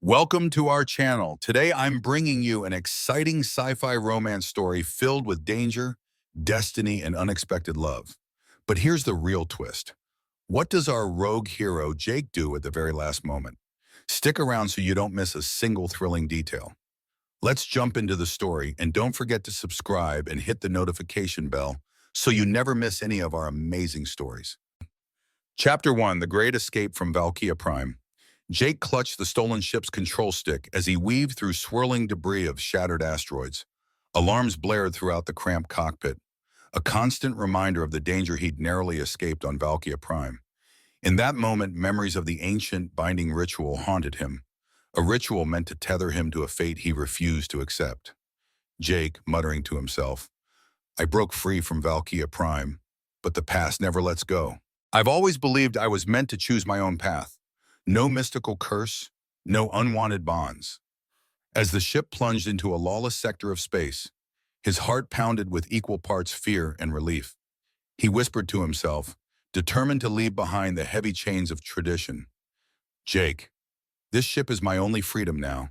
Welcome to our channel. Today I'm bringing you an exciting sci-fi romance story filled with danger, destiny, and unexpected love. But here's the real twist. What does our rogue hero Jake do at the very last moment? Stick around so you don't miss a single thrilling detail. Let's jump into the story, and don't forget to subscribe and hit the notification bell so you never miss any of our amazing stories. Chapter 1, The Great Escape from Valkia Prime. Jake clutched the stolen ship's control stick as he weaved through swirling debris of shattered asteroids. Alarms blared throughout the cramped cockpit, a constant reminder of the danger he'd narrowly escaped on Valkia Prime. In that moment, memories of the ancient binding ritual haunted him, a ritual meant to tether him to a fate he refused to accept. Jake, muttering to himself, I broke free from Valkia Prime, but the past never lets go. I've always believed I was meant to choose my own path. No mystical curse, no unwanted bonds. As the ship plunged into a lawless sector of space, his heart pounded with equal parts fear and relief. He whispered to himself, determined to leave behind the heavy chains of tradition. Jake, this ship is my only freedom now.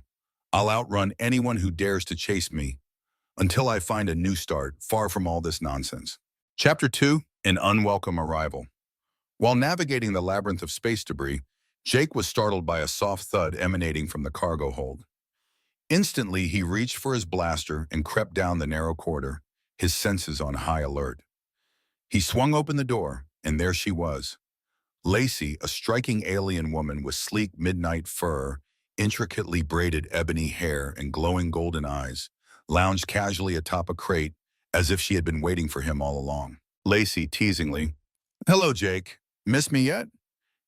I'll outrun anyone who dares to chase me until I find a new start, far from all this nonsense. Chapter 2, An Unwelcome Arrival. While navigating the labyrinth of space debris, Jake was startled by a soft thud emanating from the cargo hold. Instantly, he reached for his blaster and crept down the narrow corridor, his senses on high alert. He swung open the door, and there she was. Lacey, a striking alien woman with sleek midnight fur, intricately braided ebony hair, and glowing golden eyes, lounged casually atop a crate as if she had been waiting for him all along. Lacey, teasingly, Hello, Jake. Miss me yet?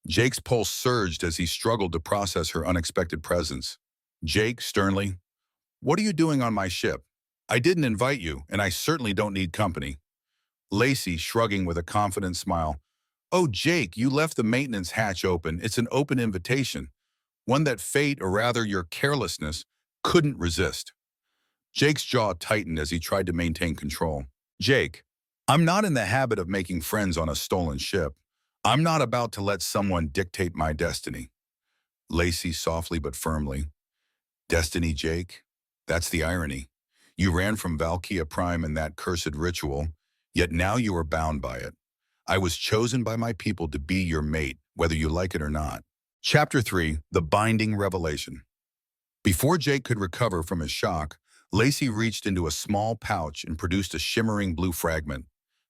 Jake's pulse surged as he struggled to process her unexpected presence. Jake, sternly, What are you doing on my ship? I didn't invite you, and I certainly don't need company. Lacey, shrugging with a confident smile, Oh, Jake, you left the maintenance hatch open. It's an open invitation, one that fate, or rather your carelessness, couldn't resist. Jake's jaw tightened as he tried to maintain control. Jake, I'm not in the habit of making friends on a stolen ship. I'm not about to let someone dictate my destiny. Lacey, softly but firmly, Destiny, Jake? That's the irony. You ran from Valkia Prime in that cursed ritual, yet now you are bound by it. I was chosen by my people to be your mate, whether you like it or not. Chapter 3, The Binding Revelation. Before Jake could recover from his shock, Lacey reached into a small pouch and produced a shimmering blue fragment,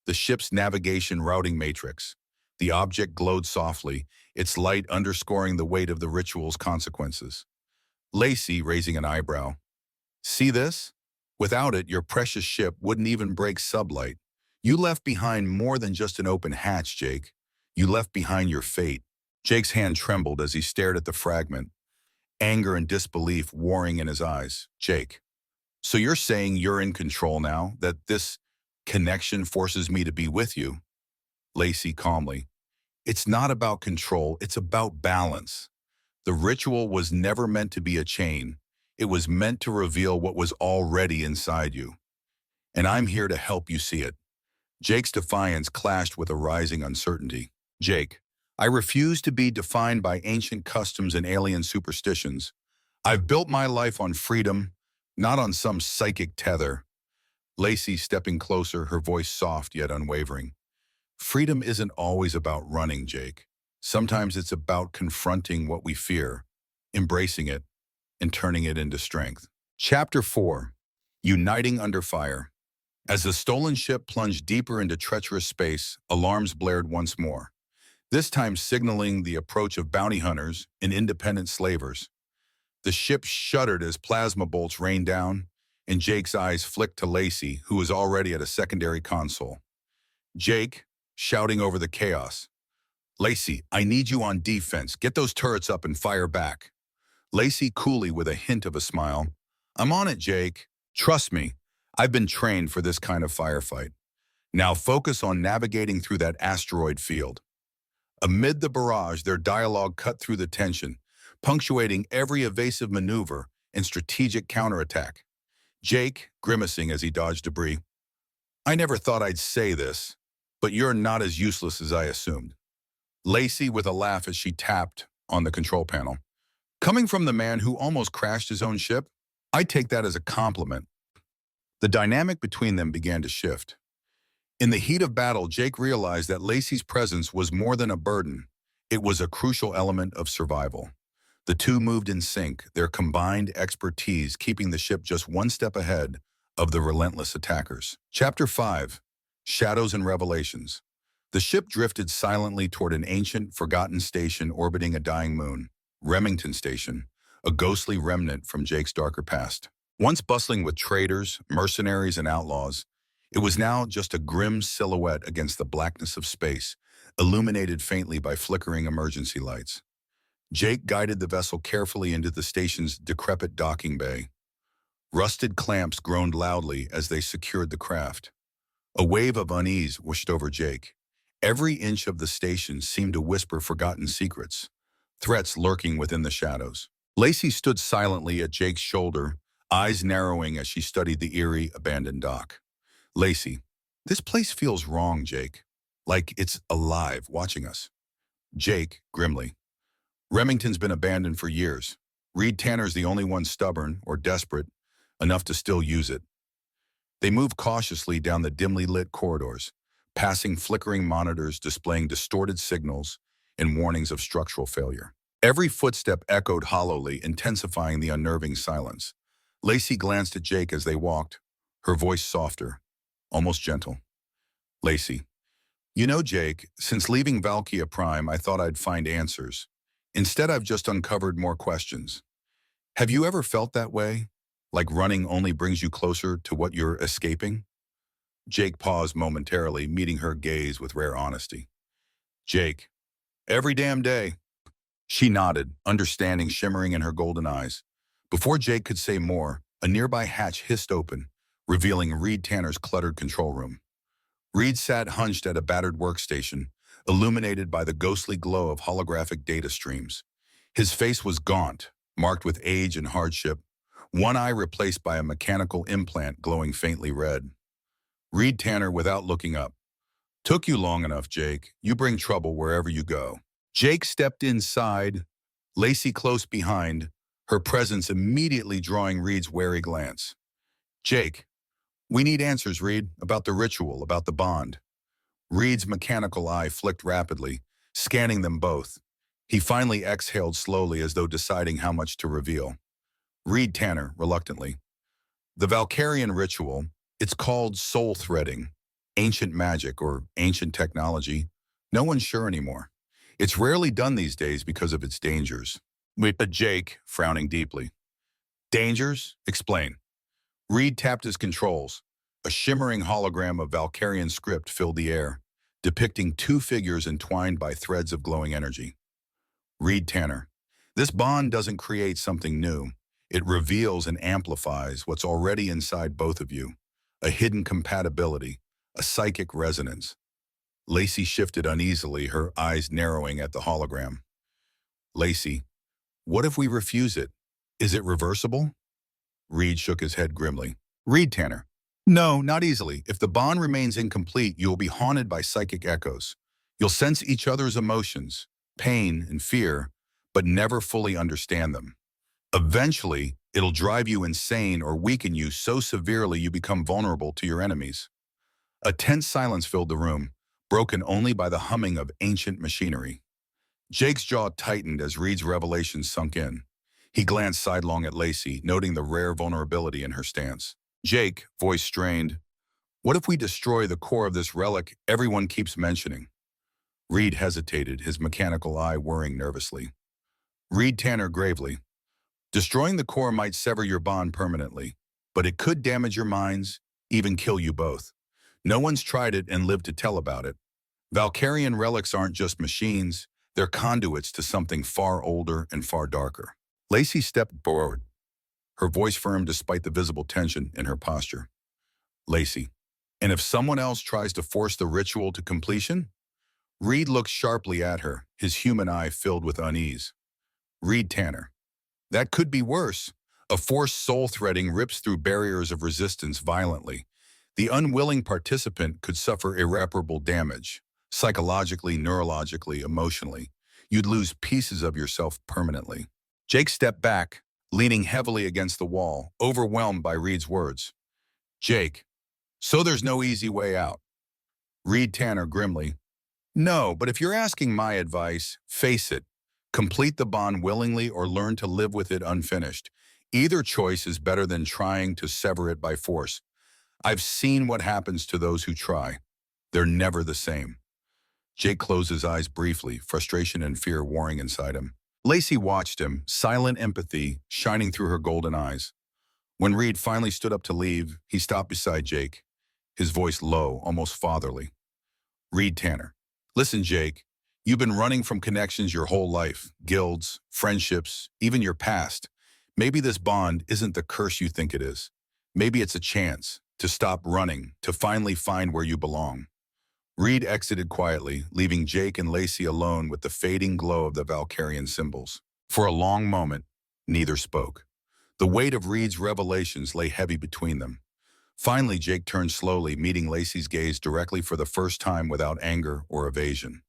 the ship's navigation routing matrix. The object glowed softly, its light underscoring the weight of the ritual's consequences. Lacey, raising an eyebrow, See this? Without it, your precious ship wouldn't even break sublight. You left behind more than just an open hatch, Jake. You left behind your fate. Jake's hand trembled as he stared at the fragment, anger and disbelief warring in his eyes. Jake, so you're saying you're in control now, that this connection forces me to be with you? Lacey, calmly, It's not about control, it's about balance. The ritual was never meant to be a chain. It was meant to reveal what was already inside you. And I'm here to help you see it. Jake's defiance clashed with a rising uncertainty. Jake, I refuse to be defined by ancient customs and alien superstitions. I've built my life on freedom, not on some psychic tether. Lacey, stepping closer, her voice soft yet unwavering. Freedom isn't always about running, Jake. Sometimes it's about confronting what we fear, embracing it, and turning it into strength. Chapter 4, Uniting Under Fire. As the stolen ship plunged deeper into treacherous space, alarms blared once more, this time signaling the approach of bounty hunters and independent slavers. The ship shuddered as plasma bolts rained down, and Jake's eyes flicked to Lacey, who was already at a secondary console. Jake, shouting over the chaos, Lacey, I need you on defense. Get those turrets up and fire back. Lacey, coolly with a hint of a smile, I'm on it, Jake. Trust me, I've been trained for this kind of firefight. Now focus on navigating through that asteroid field. Amid the barrage, their dialogue cut through the tension, punctuating every evasive maneuver and strategic counterattack. Jake, grimacing as he dodged debris, I never thought I'd say this, but you're not as useless as I assumed. Lacey, with a laugh as she tapped on the control panel, Coming from the man who almost crashed his own ship, I take that as a compliment. The dynamic between them began to shift. In the heat of battle, Jake realized that Lacey's presence was more than a burden. It was a crucial element of survival. The two moved in sync, their combined expertise keeping the ship just one step ahead of the relentless attackers. Chapter 5. Shadows and Revelations. The ship drifted silently toward an ancient, forgotten station orbiting a dying moon, Remington Station, a ghostly remnant from Jake's darker past. Once bustling with traders, mercenaries, and outlaws, it was now just a grim silhouette against the blackness of space, illuminated faintly by flickering emergency lights. Jake guided the vessel carefully into the station's decrepit docking bay. Rusted clamps groaned loudly as they secured the craft. A wave of unease washed over Jake. Every inch of the station seemed to whisper forgotten secrets, threats lurking within the shadows. Lacey stood silently at Jake's shoulder, eyes narrowing as she studied the eerie, abandoned dock. Lacey, this place feels wrong, Jake. Like it's alive, watching us. Jake, grimly. Remington's been abandoned for years. Reed Tanner's the only one stubborn or desperate enough to still use it. They moved cautiously down the dimly lit corridors, passing flickering monitors displaying distorted signals and warnings of structural failure. Every footstep echoed hollowly, intensifying the unnerving silence. Lacey glanced at Jake as they walked, her voice softer, almost gentle. Lacey, you know, Jake, since leaving Valkia Prime, I thought I'd find answers. Instead, I've just uncovered more questions. Have you ever felt that way? Like running only brings you closer to what you're escaping? Jake paused momentarily, meeting her gaze with rare honesty. Jake, every damn day. She nodded, understanding shimmering in her golden eyes. Before Jake could say more, a nearby hatch hissed open, revealing Reed Tanner's cluttered control room. Reed sat hunched at a battered workstation, illuminated by the ghostly glow of holographic data streams. His face was gaunt, marked with age and hardship, one eye replaced by a mechanical implant glowing faintly red. Reed Tanner, without looking up. Took you long enough, Jake. You bring trouble wherever you go. Jake stepped inside, Lacey close behind, her presence immediately drawing Reed's wary glance. Jake, we need answers, Reed, about the ritual, about the bond. Reed's mechanical eye flicked rapidly, scanning them both. He finally exhaled slowly as though deciding how much to reveal. Reed Tanner, reluctantly. The Valkyrian ritual, it's called soul threading, ancient magic or ancient technology. No one's sure anymore. It's rarely done these days because of its dangers. With Jake, frowning deeply. Dangers? Explain. Reed tapped his controls. A shimmering hologram of Valkyrian script filled the air, depicting two figures entwined by threads of glowing energy. Reed Tanner. This bond doesn't create something new. It reveals and amplifies what's already inside both of you. A hidden compatibility, a psychic resonance. Lacey shifted uneasily, her eyes narrowing at the hologram. Lacey, what if we refuse it? Is it reversible? Reed shook his head grimly. Reed Tanner. No, not easily. If the bond remains incomplete, you will be haunted by psychic echoes. You'll sense each other's emotions, pain and fear, but never fully understand them. Eventually, it'll drive you insane or weaken you so severely you become vulnerable to your enemies. A tense silence filled the room, broken only by the humming of ancient machinery. Jake's jaw tightened as Reed's revelation sunk in. He glanced sidelong at Lacey, noting the rare vulnerability in her stance. Jake, voice strained, what if we destroy the core of this relic everyone keeps mentioning? Reed hesitated, his mechanical eye whirring nervously. Reed Tanner gravely, destroying the core might sever your bond permanently, but it could damage your minds, even kill you both. No one's tried it and lived to tell about it. Valkyrian relics aren't just machines, they're conduits to something far older and far darker. Lacey stepped forward, her voice firm despite the visible tension in her posture. Lacey, and if someone else tries to force the ritual to completion? Reed looked sharply at her, his human eye filled with unease. Reed Tanner, that could be worse. A forced soul threading rips through barriers of resistance violently. The unwilling participant could suffer irreparable damage, psychologically, neurologically, emotionally. You'd lose pieces of yourself permanently. Jake stepped back, leaning heavily against the wall, overwhelmed by Reed's words. Jake, so there's no easy way out. Reed Tanner grimly. No, but if you're asking my advice, face it. Complete the bond willingly or learn to live with it unfinished. Either choice is better than trying to sever it by force. I've seen what happens to those who try. They're never the same. Jake closed his eyes briefly, frustration and fear warring inside him. Lacey watched him, silent empathy shining through her golden eyes. When Reed finally stood up to leave, he stopped beside Jake, his voice low, almost fatherly. Reed Tanner. Listen, Jake, you've been running from connections your whole life, guilds, friendships, even your past. Maybe this bond isn't the curse you think it is. Maybe it's a chance to stop running, to finally find where you belong. Reed exited quietly, leaving Jake and Lacey alone with the fading glow of the Valkyrian symbols. For a long moment, neither spoke. The weight of Reed's revelations lay heavy between them. Finally, Jake turned slowly, meeting Lacey's gaze directly for the first time without anger or evasion.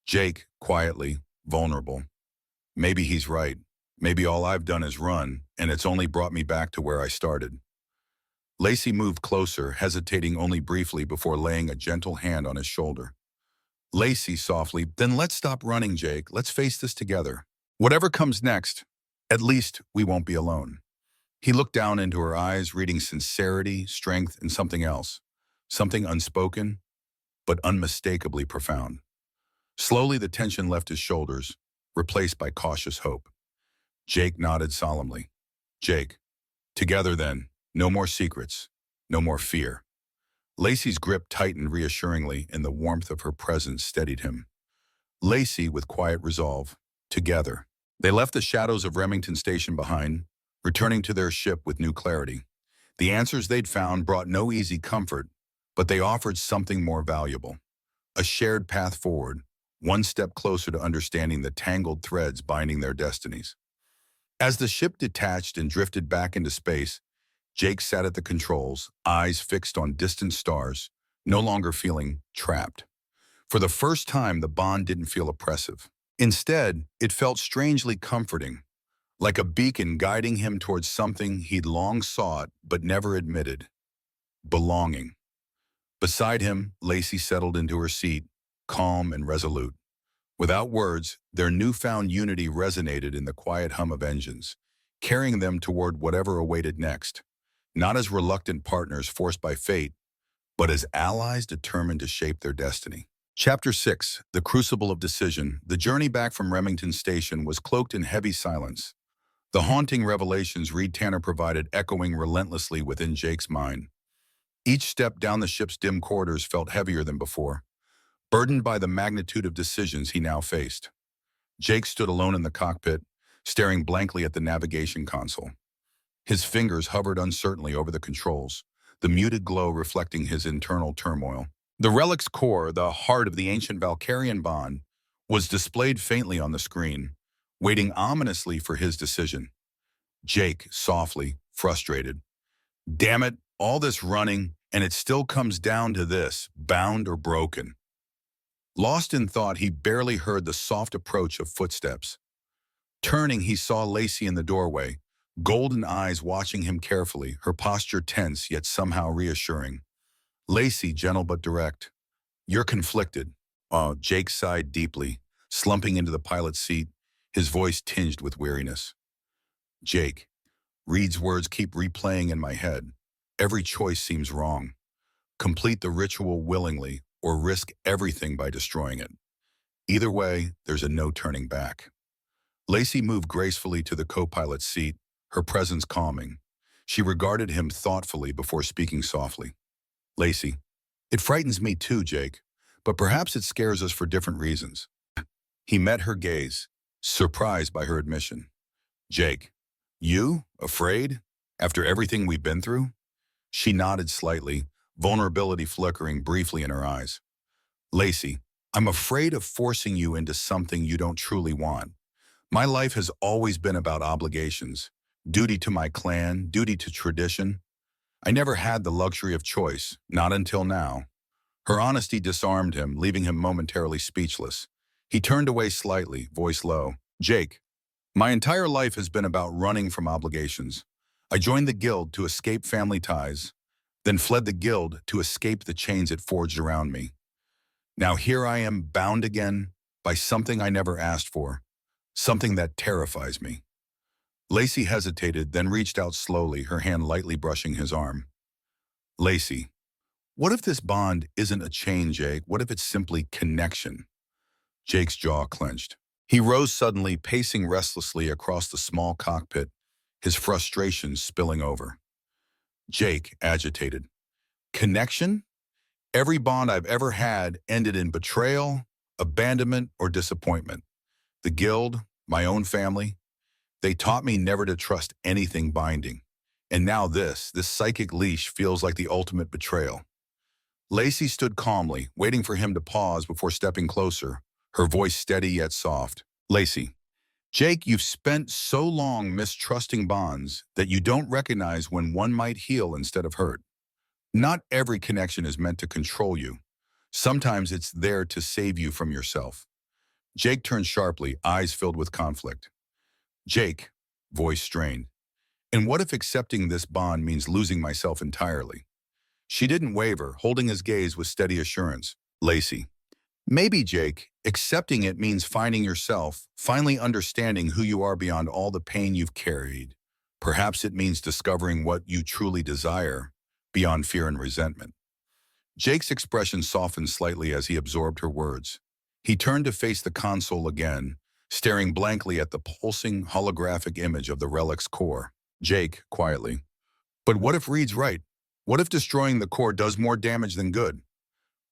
Jake, quietly, vulnerable. Maybe he's right. Maybe all I've done is run, and it's only brought me back to where I started. Lacey moved closer, hesitating only briefly before laying a gentle hand on his shoulder. Lacey softly, then let's stop running, Jake. Let's face this together. Whatever comes next, at least we won't be alone. He looked down into her eyes, reading sincerity, strength, and something else. Something unspoken, but unmistakably profound. Slowly, the tension left his shoulders, replaced by cautious hope. Jake nodded solemnly. Jake, together then, no more secrets, no more fear. Lacey's grip tightened reassuringly, and the warmth of her presence steadied him. Lacey, with quiet resolve, together. They left the shadows of Remington Station behind, returning to their ship with new clarity. The answers they'd found brought no easy comfort, but they offered something more valuable. A shared path forward, one step closer to understanding the tangled threads binding their destinies. As the ship detached and drifted back into space, Jake sat at the controls, eyes fixed on distant stars, no longer feeling trapped. For the first time, the bond didn't feel oppressive. Instead, it felt strangely comforting, like a beacon guiding him towards something he'd long sought but never admitted: belonging. Beside him, Lacey settled into her seat, calm and resolute. Without words, their newfound unity resonated in the quiet hum of engines, carrying them toward whatever awaited next, not as reluctant partners forced by fate, but as allies determined to shape their destiny. Chapter 6, The Crucible of Decision. The journey back from Remington Station was cloaked in heavy silence. The haunting revelations Reed Tanner provided echoing relentlessly within Jake's mind. Each step down the ship's dim corridors felt heavier than before, burdened by the magnitude of decisions he now faced. Jake stood alone in the cockpit, staring blankly at the navigation console. His fingers hovered uncertainly over the controls, the muted glow reflecting his internal turmoil. The relic's core, the heart of the ancient Valkyrian bond, was displayed faintly on the screen, waiting ominously for his decision. Jake, softly, frustrated. Damn it, all this running, and it still comes down to this, bound or broken. Lost in thought, he barely heard the soft approach of footsteps. Turning, he saw Lacey in the doorway, golden eyes watching him carefully, her posture tense yet somehow reassuring. Lacey, gentle but direct. You're conflicted. Jake sighed deeply, slumping into the pilot's seat, his voice tinged with weariness. Jake, Reed's words keep replaying in my head. Every choice seems wrong. Complete the ritual willingly or risk everything by destroying it. Either way, there's a no turning back. Lacey moved gracefully to the co-pilot's seat, her presence calming. She regarded him thoughtfully before speaking softly. Lacey, it frightens me too, Jake, but perhaps it scares us for different reasons. He met her gaze, surprised by her admission. Jake, you? Afraid? After everything we've been through? She nodded slightly, vulnerability flickering briefly in her eyes. Lacey, I'm afraid of forcing you into something you don't truly want. My life has always been about obligations, duty to my clan, duty to tradition. I never had the luxury of choice, not until now. Her honesty disarmed him, leaving him momentarily speechless. He turned away slightly, voice low. Jake, My entire life has been about running from obligations. I joined the guild to escape family ties, then fled the guild to escape the chains it forged around me. Now here I am bound again by something I never asked for, something that terrifies me. Lacey hesitated, then reached out slowly, her hand lightly brushing his arm. Lacey, what if this bond isn't a chain, Jake? What if it's simply connection? Jake's jaw clenched. He rose suddenly, pacing restlessly across the small cockpit, his frustration spilling over. Jake, agitated. Connection? Every bond I've ever had ended in betrayal, abandonment, or disappointment. The guild, my own family, they taught me never to trust anything binding. And now this psychic leash feels like the ultimate betrayal. Lacey stood calmly, waiting for him to pause before stepping closer, her voice steady yet soft. Lacey, Jake, you've spent so long mistrusting bonds that you don't recognize when one might heal instead of hurt. Not every connection is meant to control you. Sometimes it's there to save you from yourself. Jake turned sharply, eyes filled with conflict. Jake, voice strained. And what if accepting this bond means losing myself entirely? She didn't waver, holding his gaze with steady assurance. Lacey, maybe, Jake, accepting it means finding yourself, finally understanding who you are beyond all the pain you've carried. Perhaps it means discovering what you truly desire, beyond fear and resentment. Jake's expression softened slightly as he absorbed her words. He turned to face the console again, staring blankly at the pulsing, holographic image of the relic's core. Jake, quietly. But what if Reed's right? What if destroying the core does more damage than good?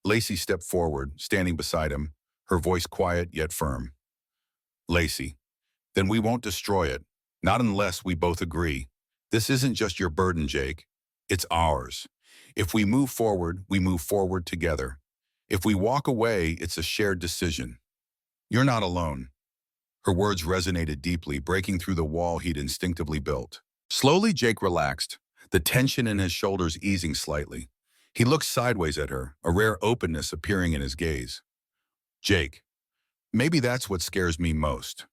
Lacey stepped forward, standing beside him, her voice quiet yet firm. Lacey, then we won't destroy it, not unless we both agree. This isn't just your burden, Jake. It's ours. If we move forward together. If we walk away, it's a shared decision. You're not alone. Her words resonated deeply, breaking through the wall he'd instinctively built. Slowly, Jake relaxed, the tension in his shoulders easing slightly. He looked sideways at her, a rare openness appearing in his gaze. Jake, maybe that's what scares me most.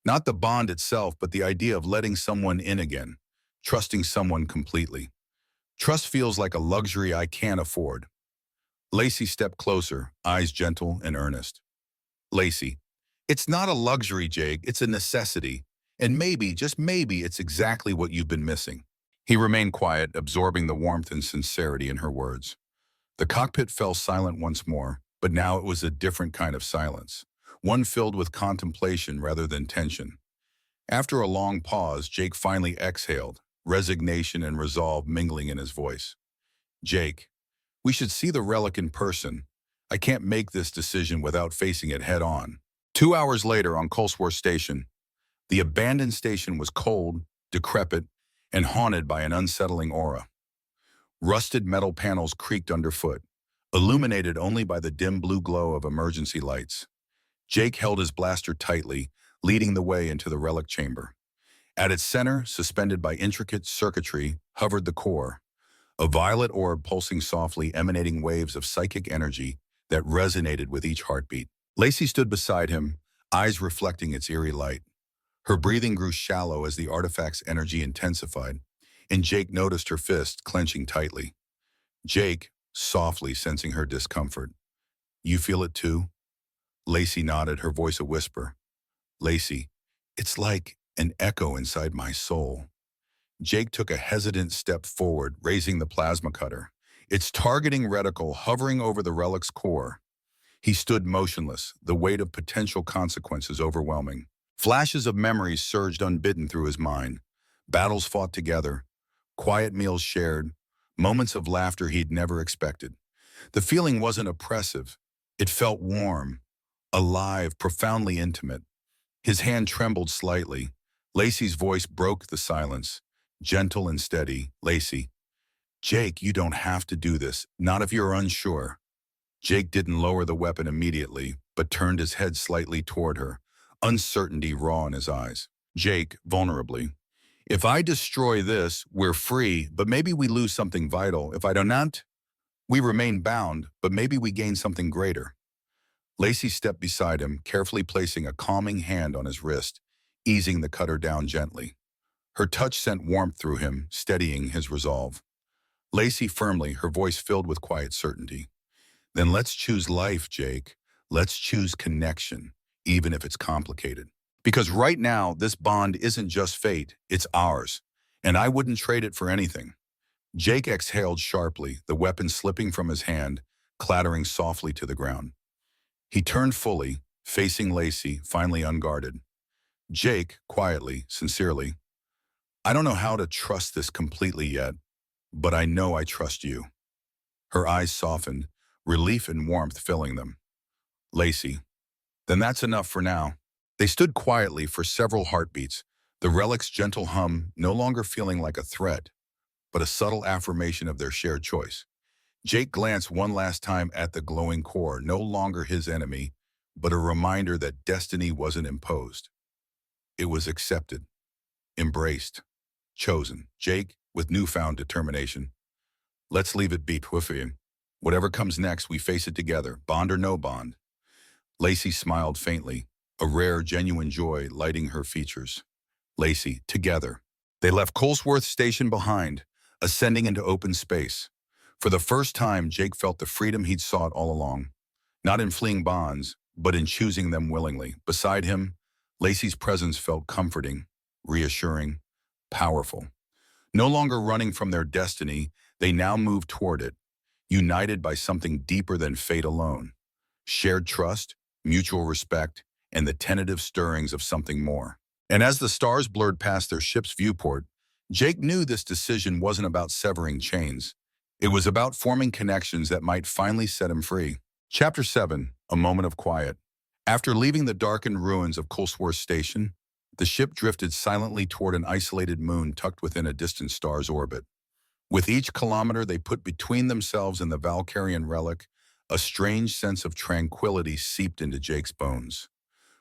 Not the bond itself, but the idea of letting someone in again, trusting someone completely. Trust feels like a luxury I can't afford. Lacey stepped closer, eyes gentle and earnest. Lacey, it's not a luxury, Jake, it's a necessity. And maybe, just maybe, it's exactly what you've been missing. He remained quiet, absorbing the warmth and sincerity in her words. The cockpit fell silent once more, but now it was a different kind of silence, one filled with contemplation rather than tension. After a long pause, Jake finally exhaled, resignation and resolve mingling in his voice. Jake, we should see the relic in person. I can't make this decision without facing it head on. 2 hours later on Colesworth Station, the abandoned station was cold, decrepit, and haunted by an unsettling aura. Rusted metal panels creaked underfoot, illuminated only by the dim blue glow of emergency lights. Jake held his blaster tightly, leading the way into the relic chamber. At its center, suspended by intricate circuitry, hovered the core, a violet orb pulsing softly, emanating waves of psychic energy that resonated with each heartbeat. Lacey stood beside him, eyes reflecting its eerie light. Her breathing grew shallow as the artifact's energy intensified, and Jake noticed her fist clenching tightly. Jake, softly sensing her discomfort. You feel it too? Lacey nodded, her voice a whisper. Lacey, it's like an echo inside my soul. Jake took a hesitant step forward, raising the plasma cutter, its targeting reticle hovering over the relic's core. He stood motionless, the weight of potential consequences overwhelming. Flashes of memories surged unbidden through his mind. Battles fought together, quiet meals shared, moments of laughter he'd never expected. The feeling wasn't oppressive. It felt warm, alive, profoundly intimate. His hand trembled slightly. Lacey's voice broke the silence, gentle and steady. Lacey, Jake, you don't have to do this, not if you're unsure. Jake didn't lower the weapon immediately, but turned his head slightly toward her, uncertainty raw in his eyes. Jake, vulnerably, if I destroy this, we're free, but maybe we lose something vital. If I do not, we remain bound, but maybe we gain something greater. Lacey stepped beside him, carefully placing a calming hand on his wrist, easing the cutter down gently. Her touch sent warmth through him, steadying his resolve. Lacey firmly, her voice filled with quiet certainty. Then let's choose life, Jake. Let's choose connection, even if it's complicated. Because right now, this bond isn't just fate, it's ours. And I wouldn't trade it for anything. Jake exhaled sharply, the weapon slipping from his hand, clattering softly to the ground. He turned fully, facing Lacey, finally unguarded. Jake, quietly, sincerely, I don't know how to trust this completely yet, but I know I trust you. Her eyes softened, relief and warmth filling them. Lacey, then that's enough for now. They stood quietly for several heartbeats, the relic's gentle hum no longer feeling like a threat, but a subtle affirmation of their shared choice. Jake glanced one last time at the glowing core, no longer his enemy, but a reminder that destiny wasn't imposed. It was accepted, embraced, chosen. Jake, with newfound determination, let's leave it be with him. Whatever comes next, we face it together, bond or no bond. Lacey smiled faintly, a rare, genuine joy lighting her features. Lacey, together. They left Colesworth Station behind, ascending into open space. For the first time, Jake felt the freedom he'd sought all along, not in fleeing bonds, but in choosing them willingly. Beside him, Lacey's presence felt comforting, reassuring, powerful. No longer running from their destiny, they now moved toward it, united by something deeper than fate alone. Shared trust, mutual respect, and the tentative stirrings of something more. And as the stars blurred past their ship's viewport, Jake knew this decision wasn't about severing chains. It was about forming connections that might finally set him free. Chapter 7, A Moment of Quiet. After leaving the darkened ruins of Colesworth Station, the ship drifted silently toward an isolated moon tucked within a distant star's orbit. With each kilometer they put between themselves and the Valkyrian relic, a strange sense of tranquility seeped into Jake's bones.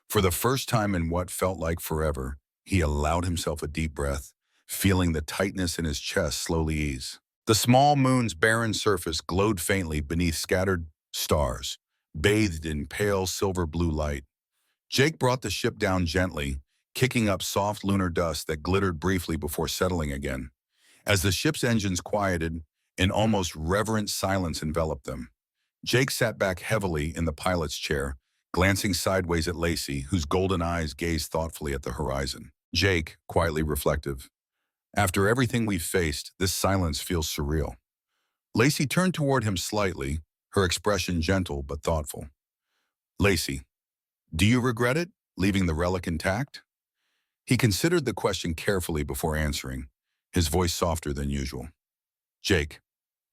For the first time in what felt like forever, he allowed himself a deep breath, feeling the tightness in his chest slowly ease. The small moon's barren surface glowed faintly beneath scattered stars, bathed in pale silver-blue light. Jake brought the ship down gently, kicking up soft lunar dust that glittered briefly before settling again. As the ship's engines quieted, an almost reverent silence enveloped them. Jake sat back heavily in the pilot's chair, glancing sideways at Lacey, whose golden eyes gazed thoughtfully at the horizon. Jake, quietly reflective. After everything we've faced, this silence feels surreal. Lacey turned toward him slightly, her expression gentle but thoughtful. Lacey, do you regret it, leaving the relic intact? He considered the question carefully before answering, his voice softer than usual. Jake,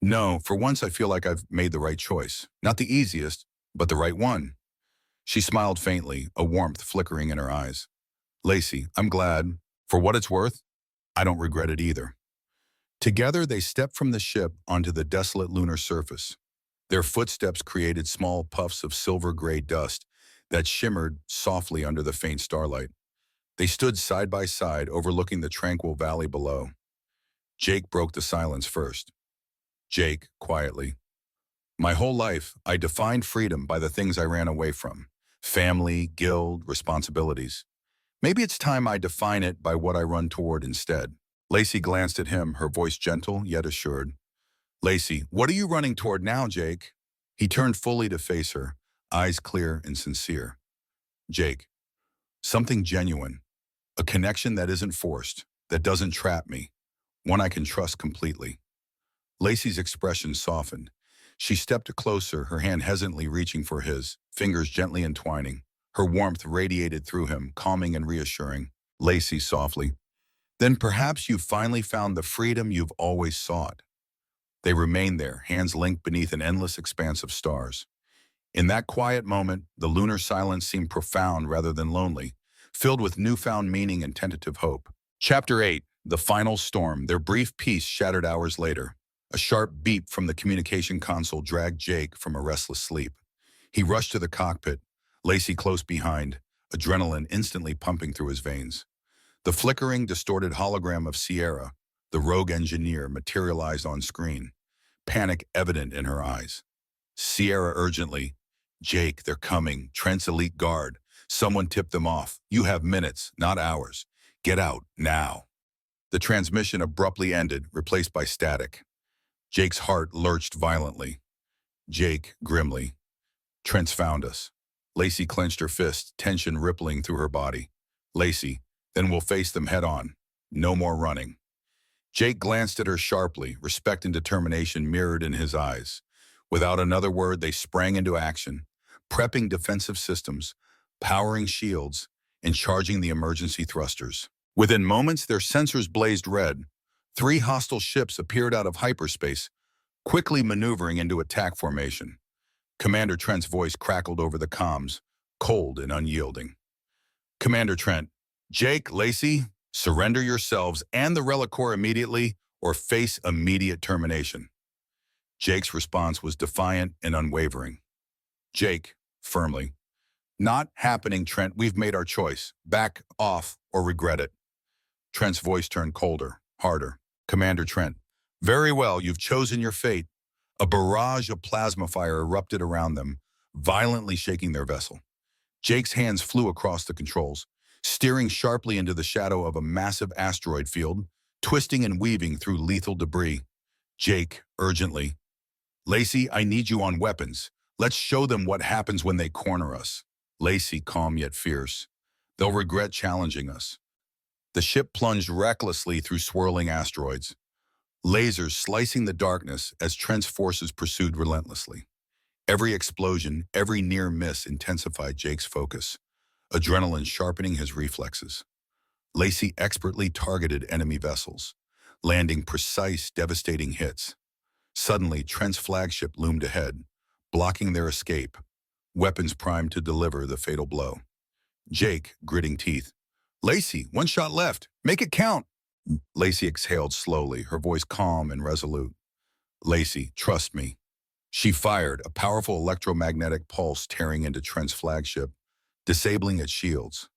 no, for once I feel like I've made the right choice. Not the easiest, but the right one. She smiled faintly, a warmth flickering in her eyes. Lacey, I'm glad. For what it's worth, I don't regret it either. Together they stepped from the ship onto the desolate lunar surface. Their footsteps created small puffs of silver-gray dust that shimmered softly under the faint starlight. They stood side by side, overlooking the tranquil valley below. Jake broke the silence first. Jake, quietly. My whole life, I defined freedom by the things I ran away from. Family, guild, responsibilities. Maybe it's time I define it by what I run toward instead. Lacey glanced at him, her voice gentle yet assured. Lacey, what are you running toward now, Jake? He turned fully to face her, eyes clear and sincere. Jake, something genuine. A connection that isn't forced, that doesn't trap me. One I can trust completely. Lacey's expression softened. She stepped closer, her hand hesitantly reaching for his, fingers gently entwining. Her warmth radiated through him, calming and reassuring. Lacey softly. Then perhaps you finally found the freedom you've always sought. They remained there, hands linked beneath an endless expanse of stars. In that quiet moment, the lunar silence seemed profound rather than lonely, filled with newfound meaning and tentative hope. Chapter 8, The Final Storm. Their brief peace shattered hours later. A sharp beep from the communication console dragged Jake from a restless sleep. He rushed to the cockpit, Lacey close behind, adrenaline instantly pumping through his veins. The flickering, distorted hologram of Sierra, the rogue engineer, materialized on screen, panic evident in her eyes. Sierra urgently, Jake, they're coming, Trent's elite guard. Someone tipped them off. You have minutes, not hours. Get out, now. The transmission abruptly ended, replaced by static. Jake's heart lurched violently. Jake, grimly. Trent's found us. Lacey clenched her fist, tension rippling through her body. Lacey, then we'll face them head on. No more running. Jake glanced at her sharply, respect and determination mirrored in his eyes. Without another word, they sprang into action, prepping defensive systems, powering shields, and charging the emergency thrusters. Within moments, their sensors blazed red. 3 hostile ships appeared out of hyperspace, quickly maneuvering into attack formation. Commander Trent's voice crackled over the comms, cold and unyielding. Commander Trent, Jake, Lacey, surrender yourselves and the Relic Corps immediately or face immediate termination. Jake's response was defiant and unwavering. Jake, firmly, not happening, Trent. We've made our choice. Back off or regret it. Trent's voice turned colder, harder. Commander Trent, very well, you've chosen your fate. A barrage of plasma fire erupted around them, violently shaking their vessel. Jake's hands flew across the controls, steering sharply into the shadow of a massive asteroid field, twisting and weaving through lethal debris. Jake, urgently, Lacey, I need you on weapons. Let's show them what happens when they corner us. Lacey, calm yet fierce. They'll regret challenging us. The ship plunged recklessly through swirling asteroids, lasers slicing the darkness as Trent's forces pursued relentlessly. Every explosion, every near miss intensified Jake's focus, adrenaline sharpening his reflexes. Lacey expertly targeted enemy vessels, landing precise, devastating hits. Suddenly, Trent's flagship loomed ahead, blocking their escape, weapons primed to deliver the fatal blow. Jake, gritting teeth. Lacey, 1 shot left. Make it count. Lacey exhaled slowly, her voice calm and resolute. Lacey, trust me. She fired, a powerful electromagnetic pulse tearing into Trent's flagship, disabling its shields.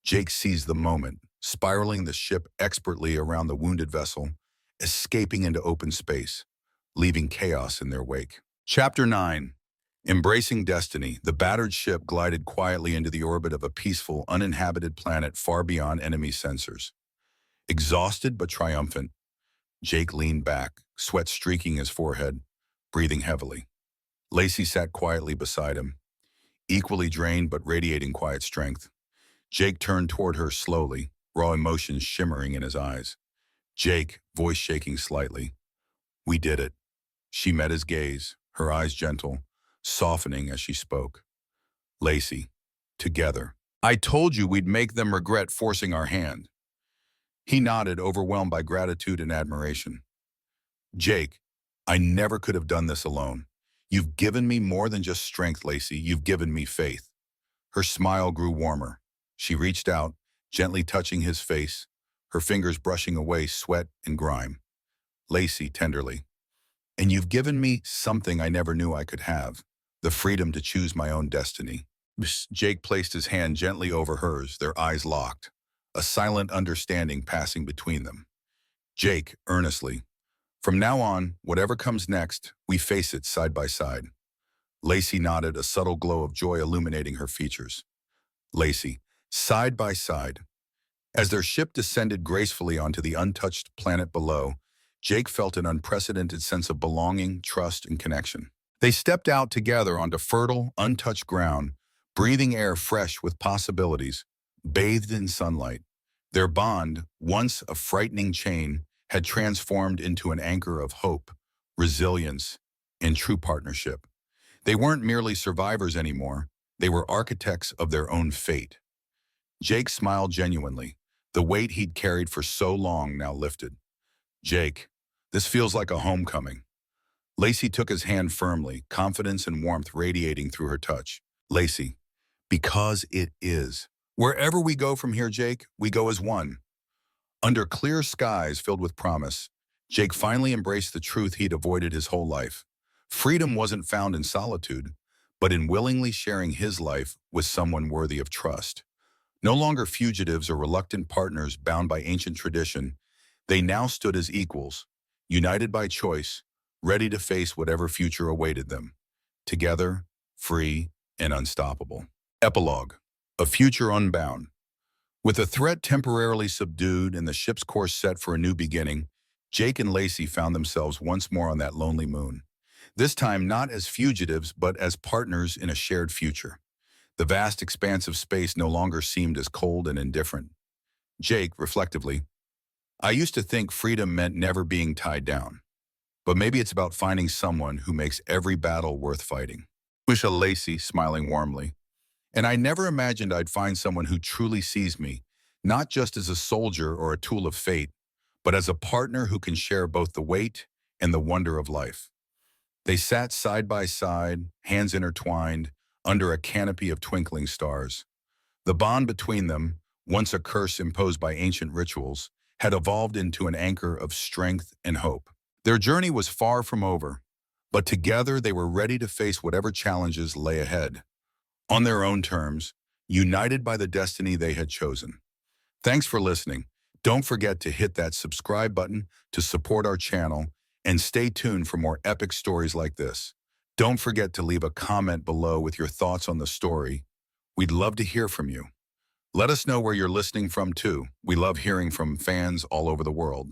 Jake seized the moment, spiraling the ship expertly around the wounded vessel, escaping into open space, leaving chaos in their wake. Chapter 9. Embracing destiny, the battered ship glided quietly into the orbit of a peaceful, uninhabited planet far beyond enemy sensors. Exhausted but triumphant, Jake leaned back, sweat streaking his forehead, breathing heavily. Lacey sat quietly beside him, equally drained but radiating quiet strength. Jake turned toward her slowly, raw emotions shimmering in his eyes. Jake, voice shaking slightly. We did it. She met his gaze, her eyes gentle, softening as she spoke. Lacey, together. I told you we'd make them regret forcing our hand. He nodded, overwhelmed by gratitude and admiration. Jake, I never could have done this alone. You've given me more than just strength, Lacey. You've given me faith. Her smile grew warmer. She reached out, gently touching his face, her fingers brushing away sweat and grime. Lacey, tenderly. And you've given me something I never knew I could have, the freedom to choose my own destiny. Jake placed his hand gently over hers, their eyes locked, a silent understanding passing between them. Jake, earnestly. From now on, whatever comes next, we face it side by side. Lacey nodded, a subtle glow of joy illuminating her features. Lacey, side by side. As their ship descended gracefully onto the untouched planet below, Jake felt an unprecedented sense of belonging, trust, and connection. They stepped out together onto fertile, untouched ground, breathing air fresh with possibilities, bathed in sunlight. Their bond, once a frightening chain, had transformed into an anchor of hope, resilience, and true partnership. They weren't merely survivors anymore. They were architects of their own fate. Jake smiled genuinely. The weight he'd carried for so long now lifted. Jake, this feels like a homecoming. Lacey took his hand firmly, confidence and warmth radiating through her touch. Lacey, because it is. Wherever we go from here, Jake, we go as one. Under clear skies filled with promise, Jake finally embraced the truth he'd avoided his whole life. Freedom wasn't found in solitude, but in willingly sharing his life with someone worthy of trust. No longer fugitives or reluctant partners bound by ancient tradition, they now stood as equals, united by choice, ready to face whatever future awaited them. Together, free, and unstoppable. Epilogue. A future unbound. With the threat temporarily subdued and the ship's course set for a new beginning, Jake and Lacey found themselves once more on that lonely moon. This time not as fugitives, but as partners in a shared future. The vast expanse of space no longer seemed as cold and indifferent. Jake, reflectively, I used to think freedom meant never being tied down. But maybe it's about finding someone who makes every battle worth fighting. Wisha Lacey, smiling warmly. And I never imagined I'd find someone who truly sees me, not just as a soldier or a tool of fate, but as a partner who can share both the weight and the wonder of life. They sat side by side, hands intertwined, under a canopy of twinkling stars. The bond between them, once a curse imposed by ancient rituals, had evolved into an anchor of strength and hope. Their journey was far from over, but together they were ready to face whatever challenges lay ahead, on their own terms, united by the destiny they had chosen. Thanks for listening. Don't forget to hit that subscribe button to support our channel and stay tuned for more epic stories like this. Don't forget to leave a comment below with your thoughts on the story. We'd love to hear from you. Let us know where you're listening from too. We love hearing from fans all over the world.